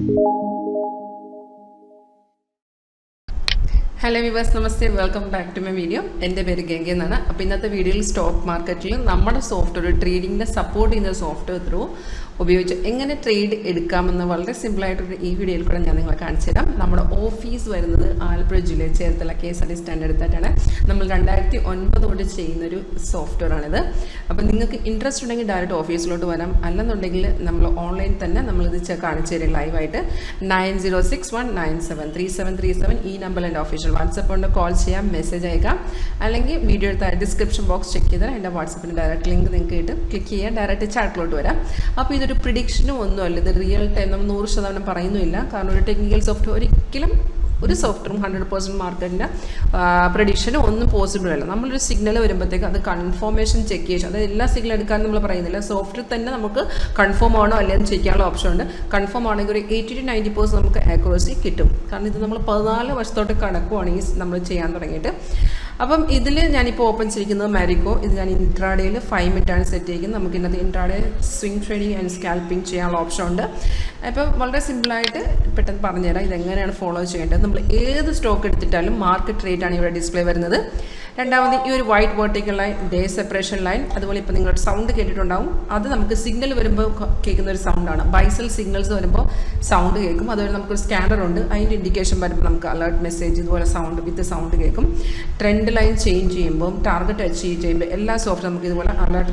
Hello viewers, namaste, welcome back to my video. എൻ്റെ പേര് ഗംഗ എന്നാണ്. അപ്പോൾ ഇന്നത്തെ വീഡിയോയിൽ സ്റ്റോക്ക് മാർക്കറ്റിൽ നമ്മുടെ സോഫ്റ്റ്വെയർ ട്രേഡിങ്ങിനെ സപ്പോർട്ട് ചെയ്യുന്ന സോഫ്റ്റ്വെയർ ത്രൂ ഉപയോഗിച്ച് എങ്ങനെ ട്രേഡ് എടുക്കാമെന്ന് വളരെ സിമ്പിളായിട്ടൊരു ഈ വീഡിയോയിൽ കൂടെ ഞാൻ നിങ്ങളെ കാണിച്ചു തരാം. നമ്മുടെ ഓഫീസ് വരുന്നത് ആലപ്പുഴ ജില്ലയിൽ ചേർത്തല KSRTC സ്റ്റാൻഡ് എടുത്തിട്ടാണ്. നമ്മൾ 2009 തൊട്ട് ചെയ്യുന്നൊരു സോഫ്റ്റ്വെയർ ആണിത്. അപ്പോൾ നിങ്ങൾക്ക് ഇൻട്രസ്റ്റ് ഉണ്ടെങ്കിൽ ഡയറക്റ്റ് ഓഫീസിലോട്ട് വരാം, അല്ലെന്നുണ്ടെങ്കിൽ നമ്മൾ ഓൺലൈൻ തന്നെ നമ്മളിത് കാണിച്ചു തരും ലൈവായിട്ട്. 9061973737 ഈ നമ്പറിൽ എൻ്റെ ഒഫീഷ്യൽ വാട്സപ്പ് കൊണ്ട് കോൾ ചെയ്യാം, മെസ്സേജ് അയക്കാം, അല്ലെങ്കിൽ വീഡിയോ എടുത്ത ഡിസ്ക്രിപ്ഷൻ ബോക്സ് ചെക്ക് ചെയ്താൽ എൻ്റെ വാട്സപ്പിന് ഡയറക്റ്റ് ലിങ്ക് നിങ്ങൾക്ക് കിട്ടും. ക്ലിക്ക് ചെയ്യാൻ ഡയറക്റ്റ് ചാറ്റിലോട്ട് വരാം. അപ്പോൾ ഇതൊരു പ്രിഡിക്ഷനും ഒന്നുമല്ല, ഇത് റിയൽ ടൈം നമ്മൾ 100% പറയുന്നില്ല. കാരണം ഒരു ടെക്നിക്കൽ സോഫ്റ്റ്വെയർ ഒരിക്കലും ഒരു സോഫ്റ്റ്വെയറും 100% മാർക്കറ്റിൻ്റെ പ്രഡിക്ഷനും ഒന്നും പോസിബിൾ അല്ല. നമ്മളൊരു സിഗ്നൽ വരുമ്പോഴത്തേക്ക് അത് കൺഫർമേഷൻ ചെക്ക് ചെയ്യും. അതായത് എല്ലാ സിഗ്നൽ എടുക്കാൻ നമ്മൾ പറയുന്നില്ല, സോഫ്റ്റ്വെയർ തന്നെ നമുക്ക് കൺഫേം ആണോ അല്ലെങ്കിൽ ചെക്ക് ചെയ്യാനുള്ള ഓപ്ഷൻ ഉണ്ട്. കൺഫേം ആണെങ്കിൽ ഒരു 80 to 90% നമുക്ക് ആക്യുറസി കിട്ടും. കാരണം ഇത് നമ്മൾ 14 വർഷത്തോട്ട് കണക്കുമാണ് ഈ നമ്മൾ ചെയ്യാൻ തുടങ്ങിയിട്ട്. അപ്പം ഇതിൽ ഞാനിപ്പോൾ ഓപ്പൺ ചെയ്തിരിക്കുന്നത് മാരിക്കോ. ഇത് ഞാൻ ഇൻട്രാഡേയിൽ 5 മിനിറ്റാണ് സെറ്റ് ചെയ്തിരിക്കുന്നത്. നമുക്ക് ഇന്നത്തെ intraday swing trading and scalping ചെയ്യാനുള്ള ഓപ്ഷൻ ഉണ്ട്. അപ്പോൾ വളരെ സിമ്പിളായിട്ട് പെട്ടെന്ന് പറഞ്ഞുതരാം ഇതെങ്ങനെയാണ് ഫോളോ ചെയ്യേണ്ടത്. നമ്മൾ ഏത് സ്റ്റോക്ക് എടുത്തിട്ടാലും മാർക്കറ്റ് റേറ്റ് ആണ് ഇവിടെ ഡിസ്പ്ലേ വരുന്നത്. രണ്ടാമത് ഈ ഒരു white vertical line, day separation line, അതുപോലെ ഇപ്പോൾ നിങ്ങളുടെ സൗണ്ട് കേട്ടിട്ടുണ്ടാവും. അത് നമുക്ക് സിഗ്നൽ വരുമ്പോൾ കേൾക്കുന്ന ഒരു സൗണ്ടാണ്. ബൈസൽ സിഗ്നൽസ് വരുമ്പോൾ സൗണ്ട് കേൾക്കും. അതുപോലെ നമുക്കൊരു സ്കാനർ ഉണ്ട്, അതിൻ്റെ ഇൻഡിക്കേഷൻ വരുമ്പോൾ നമുക്ക് അലേർട്ട് മെസ്സേജ് ഇതുപോലെ സൗണ്ട് വിത്ത് സൗണ്ട് കേൾക്കും. ട്രെൻഡ് ലൈൻ ചേഞ്ച് ചെയ്യുമ്പോൾ, ടാർഗറ്റ് അച്ചീവ് ചെയ്യുമ്പോൾ എല്ലാ സോഫ്റ്റ് നമുക്ക് ഇതുപോലെ അലേർട്ട്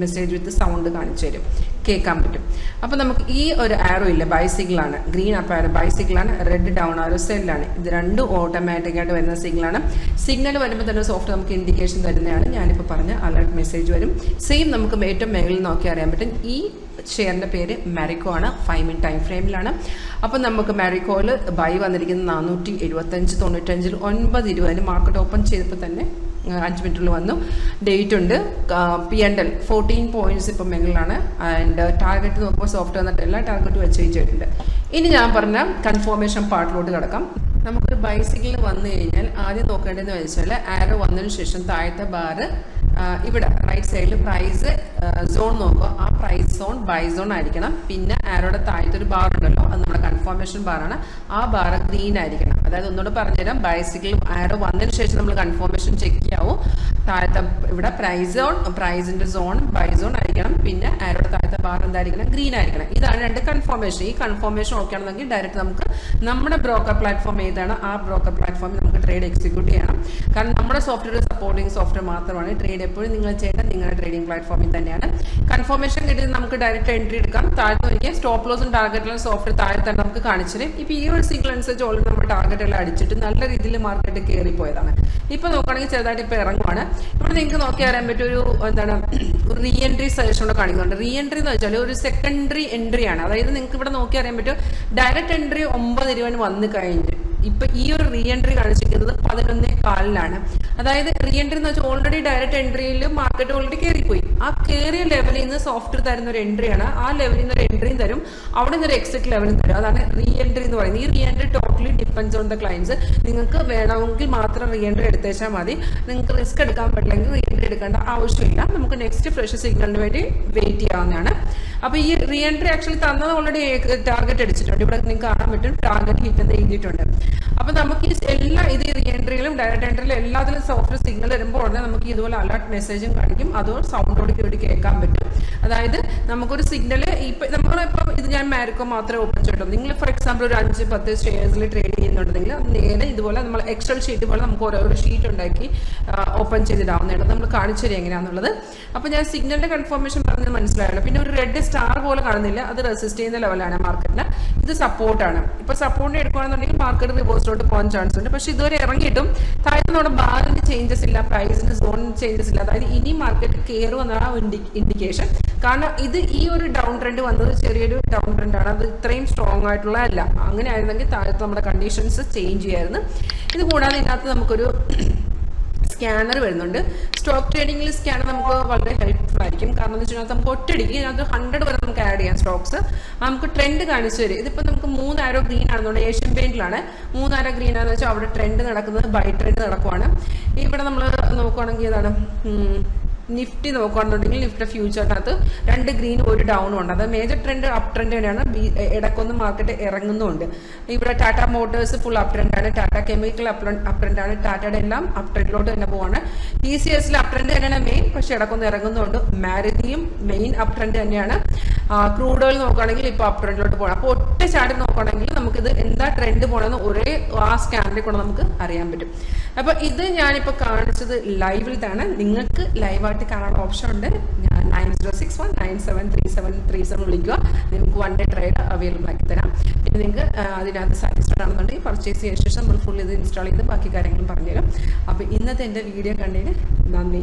മെസ്സേജ് വിത്ത് സൗണ്ട് കാണിച്ചു തരും, കേൾക്കാൻ പറ്റും. അപ്പോൾ നമുക്ക് ഈ ഒരു ആരോ ഇല്ല, ബൈസിക്കിളാണ്, ഗ്രീൻ അപ്പ് ആരോ ബൈസിക്കിളാണ്, റെഡ് ഡൗൺ ആരോ സെല്ലാണ്. ഇത് രണ്ടും ഓട്ടോമാറ്റിക്കായിട്ട് വരുന്ന സിഗ്നലാണ്. സിഗ്നൽ വരുമ്പോൾ തന്നെ സോഫ്റ്റ് നമുക്ക് ഇൻഡിക്കേഷൻ തരുന്നതാണ്. ഞാനിപ്പോൾ പറഞ്ഞ അലേർട്ട് മെസ്സേജ് വരും. സെയിം നമുക്ക് ഏറ്റവും മേളിൽ നോക്കി അറിയാൻ പറ്റും. ഈ ഷെയറിൻ്റെ പേര് മാരിക്കോ ആണ്, 5 മിനിറ്റ് ടൈം ഫ്രെയിമിലാണ്. അപ്പോൾ നമുക്ക് മാരിക്കോയിൽ ബൈ വന്നിരിക്കുന്നത് 475.95 9:20 മാർക്കറ്റ് ഓപ്പൺ ചെയ്തപ്പോൾ തന്നെ 5 മിനിറ്റിൽ വന്നു. ഡേറ്റ് ഉണ്ട്, P&L 14 പോയിന്റ്സ് ഇപ്പോൾ മേളിലാണ്. ആൻഡ് ടാർഗറ്റ് നോക്കുമ്പോൾ സോഫ്റ്റ് വന്നിട്ട് എല്ലാ ടാർഗറ്റും അച്ചീവ് ചെയ്തിട്ടുണ്ട്. ഇനി ഞാൻ പറഞ്ഞ കൺഫർമേഷൻ പാർട്ടിലോട്ട് കിടക്കാം. നമുക്കൊരു ബൈസിക്കിളിൽ വന്നു കഴിഞ്ഞാൽ ആദ്യം നോക്കേണ്ടതെന്ന് വെച്ചാൽ ആരോ വന്നതിന് ശേഷം താഴത്തെ ബാറ് ഇവിടെ റൈറ്റ് സൈഡിൽ പ്രൈസ് സോൺ നോക്കുക. ആ പ്രൈസ് സോൺ ബൈ സോൺ ആയിരിക്കണം. പിന്നെ ആരോടെ താഴത്തെ ഒരു ബാർ ഉണ്ടല്ലോ, അത് നമ്മുടെ കൺഫർമേഷൻ ബാറാണ്. ആ ബാർ ഗ്രീൻ ആയിരിക്കണം. അതായത് ഒന്നുകൂടെ പറഞ്ഞുതരാം, ബൈസിക്കിൾ ആരോ വന്നതിന് ശേഷം നമ്മൾ കൺഫർമേഷൻ ചെക്ക് ചെയ്യാവും. താഴത്തെ ഇവിടെ പ്രൈസ് സോൺ, പ്രൈസിൻ്റെ സോൺ ബൈ സോൺ ആയിരിക്കണം. പിന്നെ ആരോടെ താഴത്തെ ബാർ എന്തായിരിക്കണം, ഗ്രീൻ ആയിരിക്കണം. ഇതാണ് രണ്ട് കൺഫർമേഷൻ. ഈ കൺഫർമേഷൻ ഓക്കെ ആണെന്നെങ്കിൽ ഡയറക്റ്റ് നമുക്ക് നമ്മുടെ ബ്രോക്കർ പ്ലാറ്റ്ഫോം ഏതാണ് ആ ബ്രോക്കർ പ്ലാറ്റ്ഫോമിൽ നമുക്ക് ട്രേഡ് എക്സിക്യൂട്ട് ചെയ്യണം. കാരണം നമ്മുടെ സോഫ്റ്റ്വെയർ സപ്പോർട്ടിംഗ് സോഫ്റ്റ്വെയർ മാത്രമാണ്. ട്രേഡ് എപ്പോഴും നിങ്ങൾ ചെയ്യേണ്ടത് നിങ്ങളുടെ ട്രേഡിംഗ് പ്ലാറ്റ്ഫോമിൽ തന്നെയാണ്. കൺഫർമേഷൻ കിട്ടിയത് നമുക്ക് ഡയറക്റ്റ് എൻട്രി എടുക്കാം. താഴത്ത് ഒരിക്കൽ സ്റ്റോപ്പ് ലോസും ടാർഗറ്റിലും സോഫ്റ്റ്വെയർ താഴെ തന്നെ നമുക്ക് കാണിച്ചു തരും. ഇപ്പോൾ ഈ ഒരു സിഗ്നൽ അനുസരിച്ച് ഓൾറെഡി നമ്മൾ ടാർഗറ്റ് എല്ലാം അടിച്ചിട്ട് നല്ല രീതിയിൽ മാർക്കറ്റ് കയറിപ്പോയതാണ്. ഇപ്പോൾ നോക്കുകയാണെങ്കിൽ ചെറുതായിട്ട് ഇപ്പോൾ ഇറങ്ങുവാണ്. ഇവിടെ നിങ്ങൾക്ക് നോക്കി അറിയാൻ പറ്റും ഒരു എന്താണ് ഒരു റീ എൻട്രി സജഷൻ കൂടെ കാണിക്കുന്നുണ്ട്. റീ എൻട്രി എന്ന് വെച്ചാൽ ഒരു സെക്കൻഡറി എൻട്രി ആണ്. അതായത് നിങ്ങൾക്ക് ഇവിടെ നോക്കി അറിയാൻ പറ്റും ഡയറക്റ്റ് എൻട്രി 9:20 വന്നു കഴിഞ്ഞ് ഇപ്പം ഈ ഒരു റീ എൻട്രി കാണിച്ചിരിക്കുന്നത് 11:15. അതായത് റീ എൻട്രി എന്ന് വെച്ചാൽ ഓൾറെഡി ഡയറക്റ്റ് എൻട്രിയിൽ മാർക്കറ്റ് ഓൾറെഡി കയറിപ്പോയി. ആ കയറിയ ലെവലിൽ നിന്ന് സോഫ്റ്റ്വെയർ തരുന്ന ഒരു എൻട്രിയാണ്. ആ ലെവലിൽ നിന്ന് ഒരു എൻട്രിയും തരും, അവിടെ നിന്ന് ഒരു എക്സിറ്റ് ലെവലും തരും. അതാണ് റീ എൻട്രി എന്ന് പറയുന്നത്. ഈ re entry totally depends on the clients. നിങ്ങൾക്ക് വേണമെങ്കിൽ മാത്രം റീ എൻട്രി എടുത്തേച്ചാൽ മതി. നിങ്ങൾക്ക് റിസ്ക് എടുക്കാൻ പറ്റില്ലെങ്കിൽ റീ എൻട്രി എടുക്കേണ്ട ആവശ്യമില്ല. നമുക്ക് നെക്സ്റ്റ് ഫ്രഷ് സിഗ്നലിന് വേണ്ടി വെയിറ്റ് ചെയ്യാവുന്നതാണ്. അപ്പോൾ ഈ റീ എൻട്രി ആക്ച്വലി തന്നത് ഓൾറെഡി ടാർഗറ്റ് അടിച്ചിട്ടുണ്ട്. ഇവിടെ നിങ്ങൾക്ക് കാണാൻ പറ്റും ടാർഗറ്റ് ഹിറ്റ് എന്ന് എഴുതിയിട്ടുണ്ട്. അപ്പോൾ നമുക്ക് ഈ എല്ലാ ഇത് റീ എൻട്രിയിലും ഡയറക്റ്റ് എൻട്രിയിലും എല്ലാത്തിലും സോഫ്റ്റ്വെയർ സിഗ്നൽ വരുമ്പോൾ ഉടനെ നമുക്ക് ഇതുപോലെ അലേർട്ട് മെസ്സേജും കാണിക്കും. അതോ സൗണ്ടോട് കൂടി കേൾക്കാൻ പറ്റും. അതായത് നമുക്കൊരു സിഗ്നൽ ഇപ്പം നമ്മളിപ്പം ഇത് ഞാൻ മാരിക്കോ മാത്രമേ ഓപ്പൺ ചെയ്തിട്ടുള്ളൂ. നിങ്ങൾ ഫോർ എക്സാമ്പിൾ ഒരു 5-10 ഷെയർസിൽ ട്രേഡ് ചെയ്യുന്നുണ്ടെങ്കിൽ നേരെ ഇതുപോലെ നമ്മൾ എക്സൽ ഷീറ്റ് പോലെ നമുക്ക് ഓരോ ഷീറ്റ് ഉണ്ടാക്കി ഓപ്പൺ ചെയ്തിടാവുന്നതാണ്. നമ്മൾ കാണിച്ചു തരും എങ്ങനെയാണെന്നുള്ളത്. അപ്പോൾ ഞാൻ സിഗ്നലിൻ്റെ കൺഫർമേഷൻ പറഞ്ഞത് മനസ്സിലായല്ലോ. പിന്നെ ഒരു റെഡ് സ്റ്റാർ പോലെ കാണുന്നില്ല, അത് റെസിസ്റ്റ് ചെയ്യുന്ന ലെവലാണ് മാർക്കറ്റിന്. ഇത് സപ്പോർട്ടാണ്. ഇപ്പോൾ സപ്പോർട്ടിന് എടുക്കുകയാണെന്നുണ്ടെങ്കിൽ മാർക്കറ്റ് റിവേഴ്സിലോട്ട് പോകാൻ ചാൻസ് ഉണ്ട്. പക്ഷേ ഇതുവരെ ഇറങ്ങിയിട്ടും താഴെ നമ്മുടെ ബാറിന് ചേഞ്ചസ് ഇല്ല, പ്രൈസിന് സോണിന് ചേഞ്ചസ് ഇല്ല. അതായത് ഇനി മാർക്കറ്റ് കയറുമെന്നാണ് ഇൻഡിക്കേഷൻ. കാരണം ഇത് ഈ ഒരു ഡൗൺ ട്രെൻഡ് വന്നത് ചെറിയൊരു ഡൗൺ ട്രെൻഡാണ്. അത് ഇത്രയും സ്ട്രോങ് ആയിട്ടുള്ള അല്ല. അങ്ങനെ ആയിരുന്നെങ്കിൽ താഴത്ത് നമ്മുടെ കണ്ടീഷൻസ് ചേഞ്ച് ചെയ്യായിരുന്നു. ഇത് കൂടാതെ ഇതിനകത്ത് നമുക്കൊരു സ്കാനർ വരുന്നുണ്ട്. സ്റ്റോക്ക് ട്രേഡിങ്ങിൽ സ്കാനർ നമുക്ക് വളരെ ഹെൽപ്ഫുൾ ആയിരിക്കും. കാരണം എന്ന് വെച്ചാൽ നമുക്ക് ഒറ്റയടിക്ക് ഇതിനകത്ത് 100 വരെ നമുക്ക് ആഡ് ചെയ്യാം സ്റ്റോക്സ്. നമുക്ക് ട്രെൻഡ് കാണിച്ചു തരും. ഇതിപ്പോൾ നമുക്ക് 3 ആരോ ഗ്രീൻ ആണെന്നുണ്ട്, ഏഷ്യൻ പെയിന്റിലാണ് 3 ആരോ ഗ്രീൻ ആണെന്ന് വെച്ചാൽ അവിടെ ട്രെൻഡ് നടക്കുന്നത് ബൈ ട്രെൻഡ് നടക്കുവാണ്. ഇവിടെ നമ്മൾ നോക്കുകയാണെങ്കിൽ ഇതാണ് നിഫ്റ്റി നോക്കുകയാണെന്നുണ്ടെങ്കിൽ നിഫ്റ്റി ഫ്യൂച്ചറിനകത്ത് 2 ഗ്രീൻ 1 ഡൗണും ഉണ്ട്. അത് മേജർ ട്രെൻഡ് അപ് ട്രെൻഡ് തന്നെയാണ്. ഇടയ്ക്കൊന്ന് മാർക്കറ്റ് ഇറങ്ങുന്നുമുണ്ട്. ഇവിടെ ടാറ്റ മോട്ടോഴ്സ് ഫുൾ അപ് ട്രെൻഡാണ്, ടാറ്റ കെമിക്കൽ അപ് ട്രെൻഡാണ്, ടാറ്റയുടെ എല്ലാം അപ് ട്രെൻഡിലോട്ട് തന്നെ പോവാണ്. TCSൽ അപ് ട്രെൻഡ് തന്നെയാണ് മെയിൻ, പക്ഷെ ഇടയ്ക്കൊന്ന് ഇറങ്ങുന്നുണ്ട്. മാരുതിയും മെയിൻ അപ് ട്രെൻഡ് തന്നെയാണ്. ക്രൂഡ് ഓയിൽ നോക്കുകയാണെങ്കിൽ ഇപ്പോൾ അപ് ട്രെൻഡിലോട്ട് പോകണം. അപ്പോൾ ഒറ്റ ചാർട്ട് നോക്കുകയാണെങ്കിൽ നമുക്കിത് എന്താ ട്രെൻഡ് പോകണമെന്ന് ഒരേ ആ സ്കാനിൽ കൂടെ നമുക്ക് അറിയാൻ പറ്റും. അപ്പോൾ ഇത് ഞാനിപ്പോൾ കാണിച്ചത് ലൈവിൽ തന്നെ. നിങ്ങൾക്ക് ലൈവായിട്ട് കാണാനുള്ള ഓപ്ഷൻ ഉണ്ട്. ഞാൻ 9061973737 വിളിക്കുക. നിങ്ങൾക്ക് 1 ഡേ ട്രേഡ് അവൈലബിൾ ആക്കി തരാം. പിന്നെ നിങ്ങൾക്ക് അതിനകത്ത് സാറ്റിസ്ഫൈഡ് ആണെന്നുണ്ടെങ്കിൽ പർച്ചേസ് ചെയ്ത ശേഷം നമ്മൾ ഫുൾ ഇത് ഇൻസ്റ്റാൾ ചെയ്ത് ബാക്കി കാര്യങ്ങളും പറഞ്ഞുതരാം. അപ്പോൾ ഇന്നത്തെ എൻ്റെ വീഡിയോ കണ്ടതിന് നന്ദി.